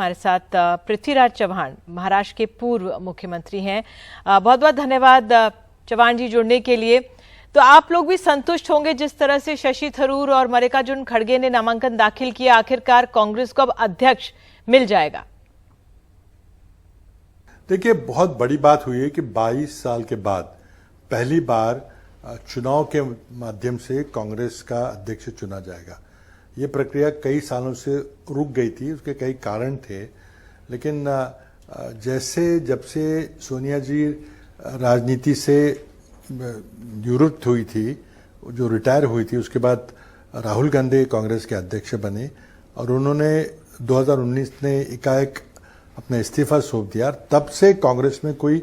हमारे साथ पृथ्वीराज चव्हाण, महाराष्ट्र के पूर्व मुख्यमंत्री हैं। बहुत बहुत धन्यवाद चव्हाण जी जुड़ने के लिए। तो आप लोग भी संतुष्ट होंगे जिस तरह से शशि थरूर और मल्लिकार्जुन खड़गे ने नामांकन दाखिल किया, आखिरकार कांग्रेस को अब अध्यक्ष मिल जाएगा। देखिए, बहुत बड़ी बात हुई है कि 22 साल के बाद पहली बार चुनाव के माध्यम से कांग्रेस का अध्यक्ष चुना जाएगा। ये प्रक्रिया कई सालों से रुक गई थी, उसके कई कारण थे, लेकिन जब से सोनिया जी राजनीति से निवृत्त हुई थी, जो रिटायर हुई थी, उसके बाद राहुल गांधी कांग्रेस के अध्यक्ष बने और उन्होंने 2019 में एकाएक अपना इस्तीफा सौंप दिया। तब से कांग्रेस में कोई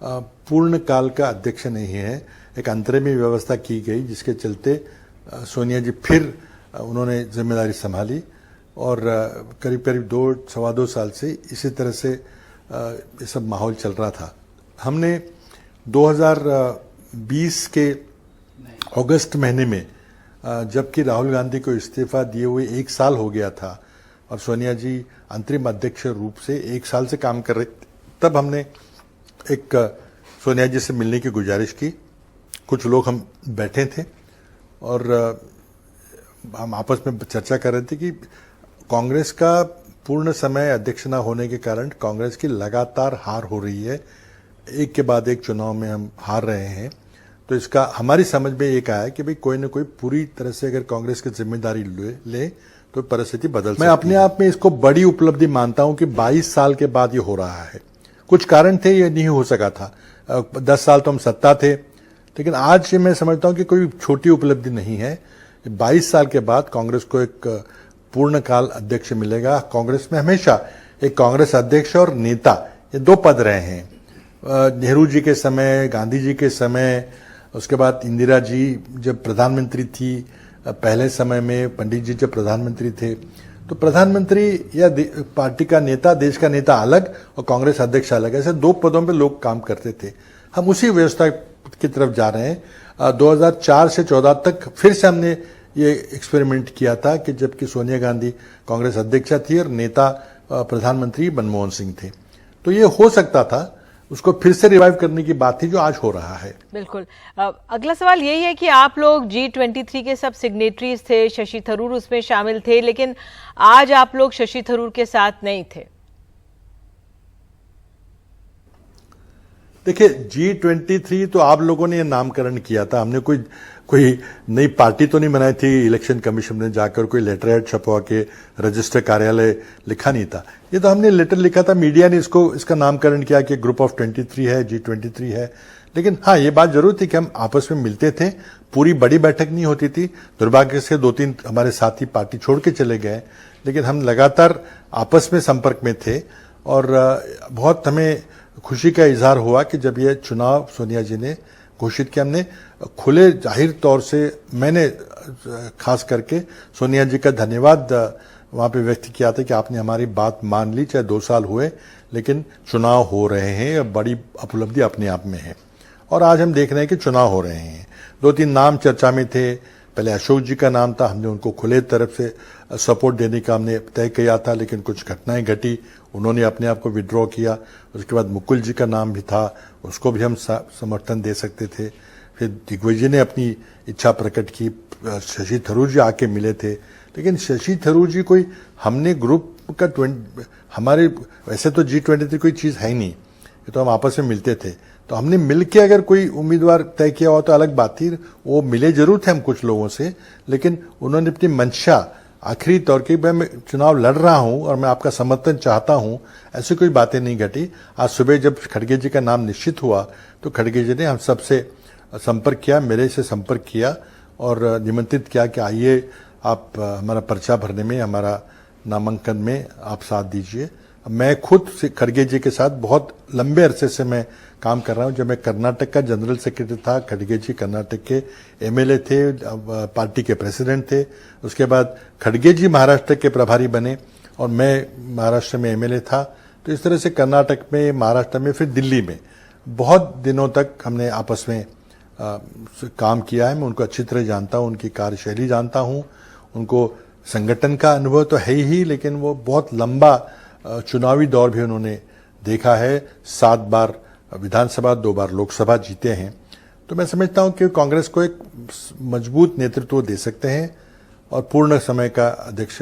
पूर्ण काल का अध्यक्ष नहीं है। एक अंतरिम व्यवस्था की गई जिसके चलते सोनिया जी फिर उन्होंने जिम्मेदारी संभाली और करीब करीब 2-2.25 साल से इसी तरह से ये सब माहौल चल रहा था। हमने 2020 के अगस्त महीने में, जबकि राहुल गांधी को इस्तीफा दिए हुए 1 साल हो गया था और सोनिया जी अंतरिम अध्यक्ष रूप से 1 साल से काम कर रहे, तब हमने एक सोनिया जी से मिलने की गुजारिश की। कुछ लोग हम बैठे थे और हम आपस में चर्चा कर रहे थे कि कांग्रेस का पूर्ण समय अध्यक्ष न होने के कारण कांग्रेस की लगातार हार हो रही है। एक के बाद एक चुनाव में हम हार रहे हैं। तो इसका हमारी समझ में एक आया कि भाई कोई न कोई पूरी तरह से अगर कांग्रेस की जिम्मेदारी ले तो परिस्थिति बदल सकती है। मैं अपने आप में इसको बड़ी उपलब्धि मानता हूं कि 22 साल के बाद ये हो रहा है। कुछ कारण थे, ये नहीं हो सका था। 10 साल तो हम सत्ता थे, लेकिन आज मैं समझता हूं कि कोई छोटी उपलब्धि नहीं है। 22 साल के बाद कांग्रेस को एक पूर्णकाल अध्यक्ष मिलेगा। कांग्रेस में हमेशा एक कांग्रेस अध्यक्ष और नेता, ये 2 पद रहे हैं। नेहरू जी के समय, गांधी जी के समय, उसके बाद इंदिरा जी जब प्रधानमंत्री थी, पहले समय में पंडित जी जब प्रधानमंत्री थे, तो प्रधानमंत्री या पार्टी का नेता, देश का नेता अलग और कांग्रेस अध्यक्ष अलग, ऐसे 2 पदों पे लोग काम करते थे। हम उसी व्यवस्था की तरफ जा रहे हैं। 2004 से 14 तक फिर से हमने ये एक्सपेरिमेंट किया था कि जबकि सोनिया गांधी कांग्रेस अध्यक्षा थी और नेता प्रधानमंत्री मनमोहन सिंह थे, तो ये हो सकता था। उसको फिर से रिवाइव करने की बात थी, जो आज हो रहा है। बिल्कुल। अगला सवाल यही है कि आप लोग G23 के सब सिग्नेटरीज थे, शशि थरूर उसमें शामिल थे, लेकिन आज आप लोग शशि थरूर के साथ नहीं थे। देखिए, G23 तो आप लोगों ने नामकरण किया था। हमने कोई नई पार्टी तो नहीं बनाई थी। इलेक्शन कमीशन ने जाकर कोई लेटर हेड छपवा के रजिस्टर कार्यालय लिखा नहीं था। ये तो हमने लेटर लिखा था, मीडिया ने इसका नामकरण किया कि ग्रुप ऑफ 23 है, G23 है। लेकिन हाँ, ये बात जरूर थी कि हम आपस में मिलते थे। पूरी बड़ी बैठक नहीं होती थी। दुर्भाग्य से 2-3 हमारे साथी पार्टी छोड़ के चले गए, लेकिन हम लगातार आपस में संपर्क में थे और बहुत हमें खुशी का इजहार हुआ कि जब ये चुनाव सोनिया जी ने घोषित किया, हमने खुले जाहिर तौर से, मैंने खास करके सोनिया जी का धन्यवाद वहां पे व्यक्त किया था कि आपने हमारी बात मान ली। चाहे 2 साल हुए, लेकिन चुनाव हो रहे हैं, बड़ी उपलब्धि अपने आप में है। और आज हम देख रहे हैं कि चुनाव हो रहे हैं। 2-3 नाम चर्चा में थे। पहले अशोक जी का नाम था, हमने उनको खुले तरफ से सपोर्ट देने का हमने तय किया था, लेकिन कुछ घटनाएं घटी, उन्होंने अपने आप को विड्रॉ किया। उसके बाद मुकुल जी का नाम भी था, उसको भी हम समर्थन दे सकते थे। फिर दिग्विजय ने अपनी इच्छा प्रकट की। शशि थरूर जी आके मिले थे, लेकिन शशि थरूर जी कोई, हमने ग्रुप का हमारे वैसे तो G23 कोई चीज है ही नहीं, ये तो हम आपस में मिलते थे। तो हमने मिलके अगर कोई उम्मीदवार तय किया हो तो अलग बात थी। वो मिले जरूर थे हम कुछ लोगों से, लेकिन उन्होंने अपनी मंशा आखिरी तौर की, मैं चुनाव लड़ रहा हूं और मैं आपका समर्थन चाहता हूं, ऐसी कोई बातें नहीं घटी। आज सुबह जब खड़गे जी का नाम निश्चित हुआ तो खड़गे जी ने हम सबसे संपर्क किया, मेरे से संपर्क किया और निमंत्रित किया कि आइए आप हमारा पर्चा भरने में, हमारा नामांकन में आप साथ दीजिए। मैं खुद खड़गे जी के साथ बहुत लंबे अरसे से मैं काम कर रहा हूं। जब मैं कर्नाटक का जनरल सेक्रेटरी था, खड़गे जी कर्नाटक के एमएलए थे, पार्टी के प्रेसिडेंट थे। उसके बाद खड़गे जी महाराष्ट्र के प्रभारी बने और मैं महाराष्ट्र में एमएलए था। तो इस तरह से कर्नाटक में, महाराष्ट्र में, फिर दिल्ली में बहुत दिनों तक हमने आपस में काम किया है। मैं उनको अच्छी तरह जानता हूं, उनकी कार्यशैली जानता हूं, उनको संगठन का अनुभव तो है ही, लेकिन वो बहुत लंबा चुनावी दौर भी उन्होंने देखा है। 7 बार विधानसभा, 2 बार लोकसभा जीते हैं। तो मैं समझता हूं कि कांग्रेस को एक मजबूत नेतृत्व दे सकते हैं और पूर्ण समय का अध्यक्ष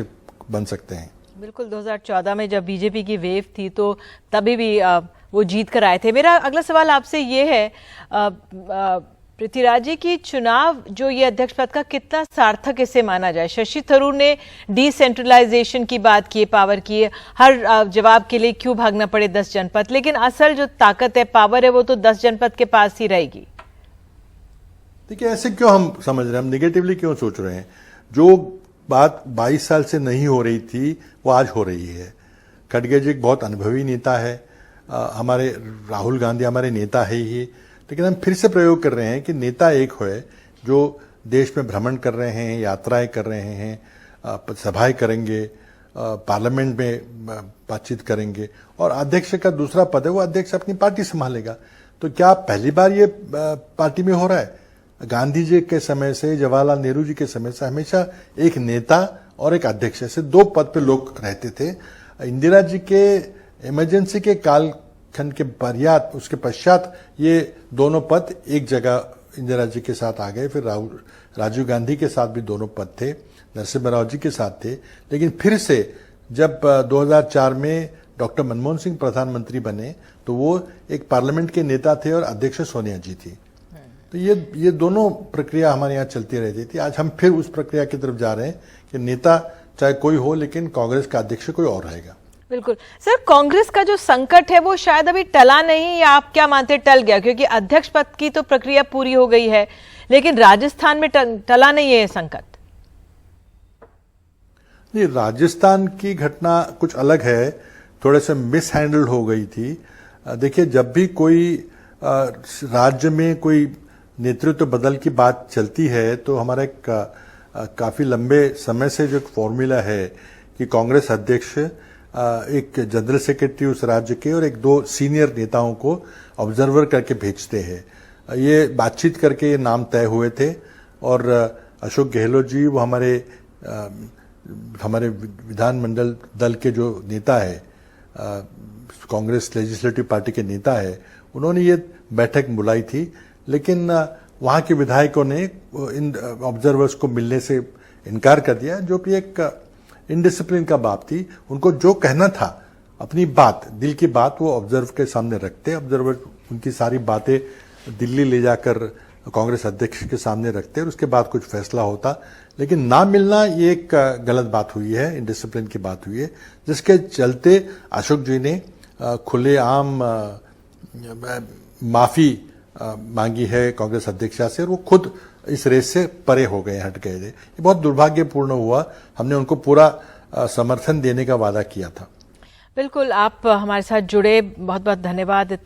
बन सकते हैं। बिल्कुल, 2014 में जब बीजेपी की वेव थी तो तभी भी वो जीत कर आए थे। मेरा अगला सवाल आपसे ये है, पृथ्वीराज जी की चुनाव जो ये अध्यक्ष पद का कितना सार्थक इसे माना जाए? शशि थरूर ने डिसेंट्रलाइजेशन की बात की, पावर की, हर जवाब के लिए क्यों भागना पड़े 10 जनपद, लेकिन असल जो ताकत है, पावर है, वो तो 10 जनपद के पास ही रहेगी। देखिए, ऐसे क्यों हम समझ रहे हैं, हम निगेटिवली क्यों सोच रहे हैं? जो बात 22 साल से नहीं हो रही थी वो आज हो रही है। खड़गे जी एक बहुत अनुभवी नेता है, हमारे राहुल गांधी हमारे नेता है ही, लेकिन हम फिर से प्रयोग कर रहे हैं कि नेता एक है जो देश में भ्रमण कर रहे हैं, यात्राएं कर रहे हैं, सभाएं करेंगे, पार्लियामेंट में बातचीत करेंगे, और अध्यक्ष का दूसरा पद है वो अध्यक्ष अपनी पार्टी संभालेगा। तो क्या पहली बार ये पार्टी में हो रहा है? गांधी जी के समय से, जवाहरलाल नेहरू जी के समय से हमेशा एक नेता और एक अध्यक्ष, ऐसे 2 पद पे लोग रहते थे। इंदिरा जी के इमरजेंसी के कालखंड के पर्यात, उसके पश्चात ये दोनों पद एक जगह इंदिरा जी के साथ आ गए। फिर राजीव गांधी के साथ भी दोनों पद थे, नरसिम्हा राव जी के साथ थे, लेकिन फिर से जब 2004 में डॉक्टर मनमोहन सिंह प्रधानमंत्री बने तो वो एक पार्लियामेंट के नेता थे और अध्यक्ष सोनिया जी थी। तो ये दोनों प्रक्रिया हमारे यहाँ चलती रहती थी। आज हम फिर उस प्रक्रिया की तरफ जा रहे हैं कि नेता चाहे कोई हो, लेकिन कांग्रेस का अध्यक्ष कोई और रहेगा। बिल्कुल सर, कांग्रेस का जो संकट है वो शायद अभी टला नहीं, या आप क्या मानते टल गया? क्योंकि अध्यक्ष पद की तो प्रक्रिया पूरी हो गई है, लेकिन राजस्थान में टला नहीं है संकट। नहीं, राजस्थान की घटना कुछ अलग है, थोड़े से मिस हैंडल हो गई थी। देखिए, जब भी कोई राज्य में कोई नेतृत्व बदल की बात चलती है तो हमारा एक काफी लंबे समय से जो फॉर्मूला है कि कांग्रेस अध्यक्ष एक जनरल सेक्रेटरी उस राज्य के और 1-2 सीनियर नेताओं को ऑब्जर्वर करके भेजते हैं। ये बातचीत करके ये नाम तय हुए थे, और अशोक गहलोत जी वो हमारे विधानमंडल दल के जो नेता है, कांग्रेस लेजिस्लेटिव पार्टी के नेता है, उन्होंने ये बैठक बुलाई थी, लेकिन वहां के विधायकों ने इन ऑब्जर्वर्स को मिलने से इनकार कर दिया, जो कि एक इनडिसिप्लिन का बात थी। उनको जो कहना था, अपनी बात, दिल की बात, वो ऑब्जर्व के सामने रखते, ऑब्जर्वर उनकी सारी बातें दिल्ली ले जाकर कांग्रेस अध्यक्ष के सामने रखते और उसके बाद कुछ फैसला होता। लेकिन ना मिलना ये एक गलत बात हुई है, इनडिसिप्लिन की बात हुई है, जिसके चलते अशोक जी ने खुलेआम माफी मांगी है कांग्रेस अध्यक्षा से, और वो खुद इस रेस से परे हो गए, हट गए थे। ये बहुत दुर्भाग्यपूर्ण हुआ। हमने उनको पूरा समर्थन देने का वादा किया था। बिल्कुल, आप हमारे साथ जुड़े, बहुत बहुत धन्यवाद।